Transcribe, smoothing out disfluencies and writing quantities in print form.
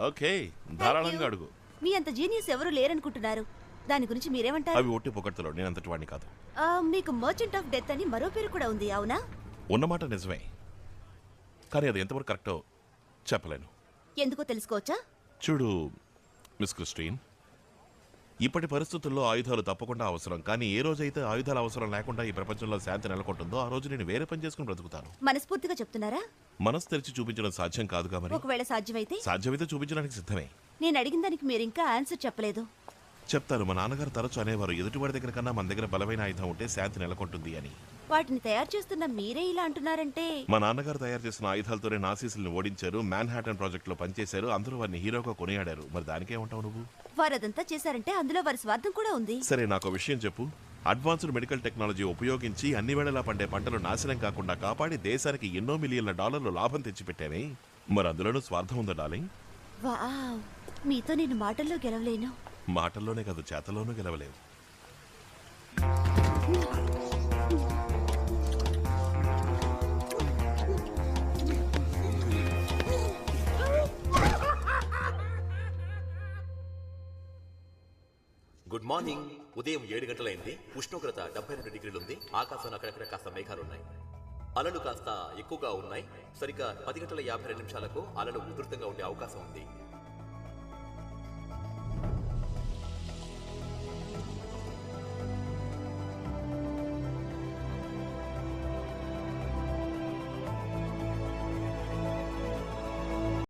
Okay, ధారాళంగా అడుగు. మీ అంత జీనియస్ ఎవరు లేరనుకుంటున్నారు. దాని గురించి మీరేమంటారు? అవి ఒట్టి పొగడ్తలో, నేను అంతటి వాడిని కాదు. మీకు మర్చెంట్ ఆఫ్ డెత్ అని మరో పేరు కూడా ఉంది, అవునా? ఉన్నమాట నిజమే, కానీ అది ఎంతవరకు కరెక్టో చెప్పలేను. ఎందుకో తెలుసుకోవచ్చా? చూడు మిస్ క్రిస్టీన్, ఇప్పటి పరిస్థితుల్లో ఆయుధాలు తప్పకుండా అవసరం. కానీ ఏ రోజైతే ఆయుధాల అవసరం లేకుండా ఈ ప్రపంచంలో శాంతి నెలకొంటుందో ఆ రోజు నేను వేరే పని చేసుకుని బ్రతుకుతాను. మనస్ఫూర్తిగా చెప్తున్నారా? మనసు తెరిచి చూపించడం సాధ్యం కాదుగా. మరి ఒకవేళ సాధ్యమైతే? సాధ్యమైతే చూపించడానికి సిద్ధమే. నేను అడిగిన దానికి మీరు ఇంకా ఆన్సర్ చెప్పలేదు. చెప్తాను. మా నాన్నగారు తరచు అనేవారు, ఎదుటివాడి దగ్గర కన్నా మన దగ్గర బలమైన ఆయుధం ఉంటే శాంతి నెలకొంటుంది అని. వాటిని తయారు చేస్తున్న మీరే ఇలా అంటున్నారంటే? మా నాన్నగారు తయారు చేసిన ఆయుధాలతోనే నాసీసుల్ని ఓడించారు, మ్యాన్ హాటన్ ప్రాజెక్ట్ లో పనిచేశారు, అందరూ వారిని హీరోగా కొనియాడారు. మరి దానికేమంటావు నువ్వు? వారదంతా చేశారంటే అందులో వారి స్వార్థం కూడా ఉంది. సరే, నాకు విషయం చెప్పు. అడ్వాన్స్డ్ మెడికల్ టెక్నాలజీ ఉపయోగించి అన్ని వేళలా పండే పంటలు నాశనం కాకుండా కాపాడి దేశానికి ఎన్నో మిలియన్ల డాలర్లు లాభం తెచ్చిపెట్టామే. మరి అందులోనూ స్వార్థం ఉందా డార్లింగ్? వావ్, మీతో నేను మాటల్లో గెలవలేను. మాటల్లోనే కాదు, చేతల్లోనూ గెలవలేవు. Good morning. ఉదయం 7 గంటలైంది. ఉష్ణోగ్రత 72 డిగ్రీలు ఉంది. ఆకాశం అక్కడక్కడ కాస్త మేఘాలున్నాయి. అలలు కాస్త ఎక్కువగా ఉన్నాయి. సరిగ్గా 10 గంటల 52 నిమిషాలకు అలలు ఉధృతంగా ఉండే అవకాశం ఉంది.